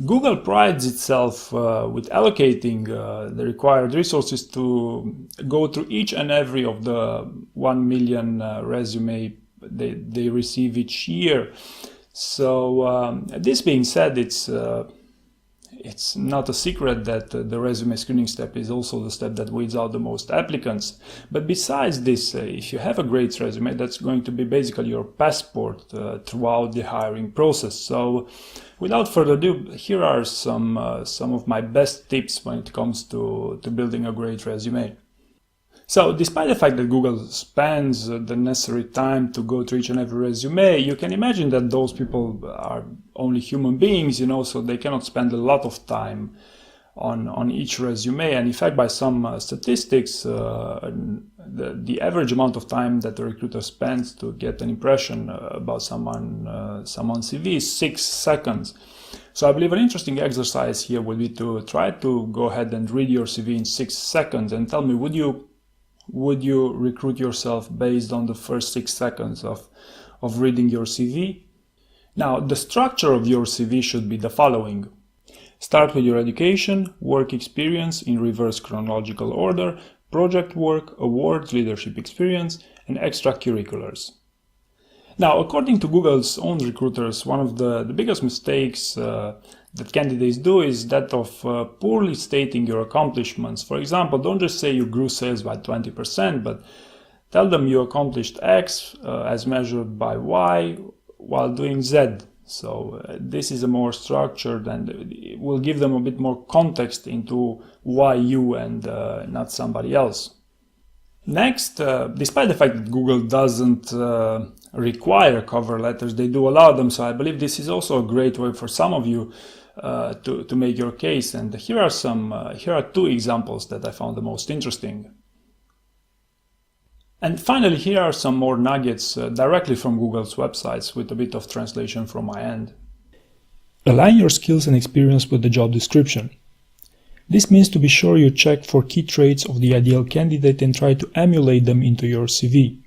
Google prides itself with allocating the required resources to go through each and every of the 1 million resume they receive each year. So this being said, it's not a secret that the resume screening step is also the step that weeds out the most applicants. But besides this, if you have a great resume, that's going to be basically your passport throughout the hiring process. So without further ado, here are some of my best tips when it comes to building a great resume. So despite the fact that Google spends the necessary time to go through each and every resume, you can imagine that those people are only human beings, so they cannot spend a lot of time on each resume. And in fact, by some statistics, the average amount of time that the recruiter spends to get an impression about someone's CV is 6 seconds. So I believe an interesting exercise here would be to try to go ahead and read your CV in 6 seconds and tell me, would you recruit yourself based on the first 6 seconds of reading your CV? Now, the structure of your CV should be the following. Start with your education, work experience in reverse chronological order, project work, awards, leadership experience, and extracurriculars. Now, according to Google's own recruiters, one of the biggest mistakes that candidates do is that of poorly stating your accomplishments. For example, don't just say you grew sales by 20%, but tell them you accomplished X as measured by Y while doing Z. So this is a more structured, and it will give them a bit more context into why you and not somebody else. Next, despite the fact that Google doesn't require cover letters, they do allow them. So I believe this is also a great way for some of you to make your case. And here are 2 examples that I found the most interesting. And finally, here are some more nuggets directly from Google's websites with a bit of translation from my end. Align your skills and experience with the job description. This means to be sure you check for key traits of the ideal candidate and try to emulate them into your CV.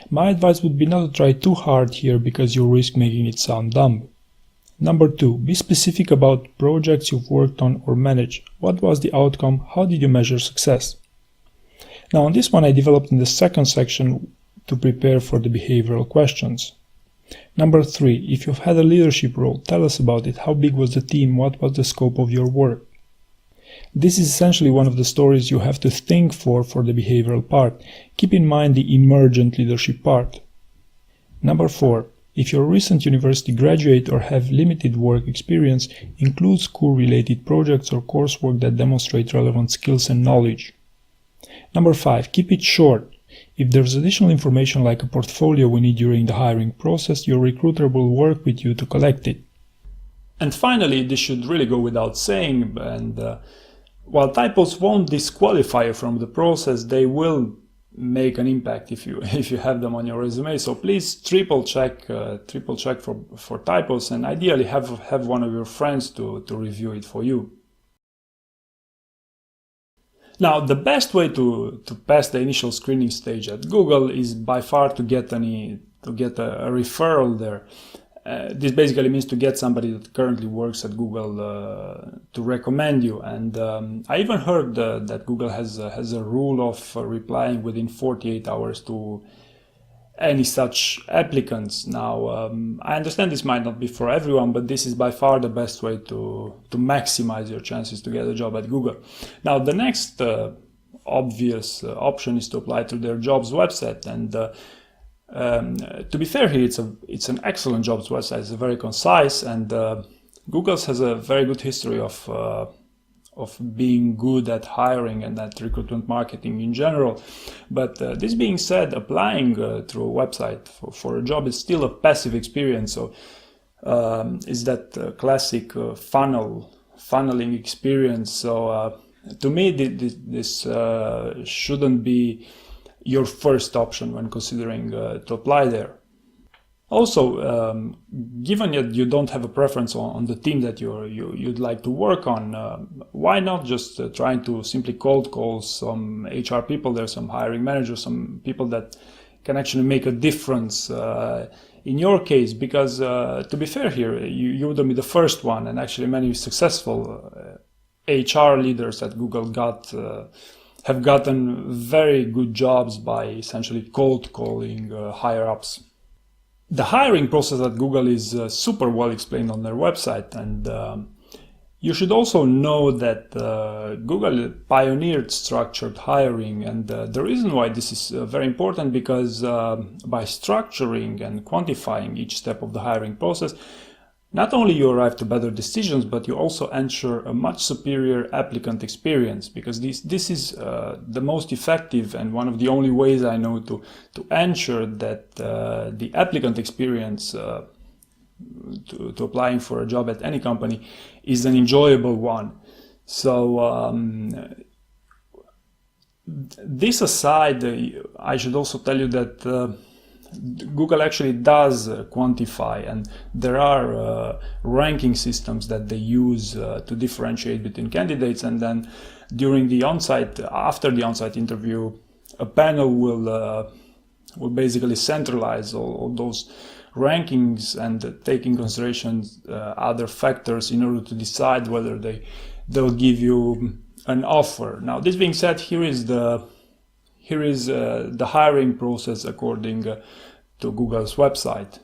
My advice would be not to try too hard here because you risk making it sound dumb. Number 2, be specific about projects you've worked on or managed. What was the outcome? How did you measure success? Now on this one I developed in the second section to prepare for the behavioral questions. Number 3, if you've had a leadership role, tell us about it. How big was the team? What was the scope of your work? This is essentially one of the stories you have to think for the behavioral part. Keep in mind the emergent leadership part. Number 4, if you're a recent university graduate or have limited work experience, include school-related projects or coursework that demonstrate relevant skills and knowledge. Number 5, keep it short. If there's additional information like a portfolio we need during the hiring process, your recruiter will work with you to collect it. And finally, this should really go without saying, and while typos won't disqualify you from the process, they will make an impact if you have them on your resume. So please triple check for typos, and ideally have one of your friends to review it for you. Now, the best way to pass the initial screening stage at Google is by far to get a referral there. This basically means to get somebody that currently works at Google to recommend you. And I even heard that Google has a rule of replying within 48 hours to any such applicants. Now, I understand this might not be for everyone, but this is by far the best way to maximize your chances to get a job at Google. Now, the next obvious option is to apply through their jobs website. And to be fair here, it's an excellent jobs website. It's very concise, and Google's has a very good history of being good at hiring and at recruitment marketing in general. But this being said, applying through a website for a job is still a passive experience. So it's that classic funneling experience. So to me, this shouldn't be your first option when considering to apply there. Also, given that you don't have a preference on the team that you'd like to work on, why not just trying to simply cold call some HR people there, some hiring managers, some people that can actually make a difference in your case, because to be fair here, you wouldn't be the first one, and actually many successful HR leaders at Google have gotten very good jobs by essentially cold calling higher ups. The hiring process at Google is super well explained on their website, and you should also know that Google pioneered structured hiring, and the reason why this is very important, because by structuring and quantifying each step of the hiring process, not only you arrive to better decisions, but you also ensure a much superior applicant experience, because this is the most effective and one of the only ways I know to ensure that the applicant experience to applying for a job at any company is an enjoyable one. So this aside, I should also tell you that Google actually does quantify, and there are ranking systems that they use to differentiate between candidates, and then during the after the on-site interview, a panel will basically centralize all those rankings and take in consideration other factors in order to decide whether they'll give you an offer. Now, this being said, here is the hiring process according to Google's website.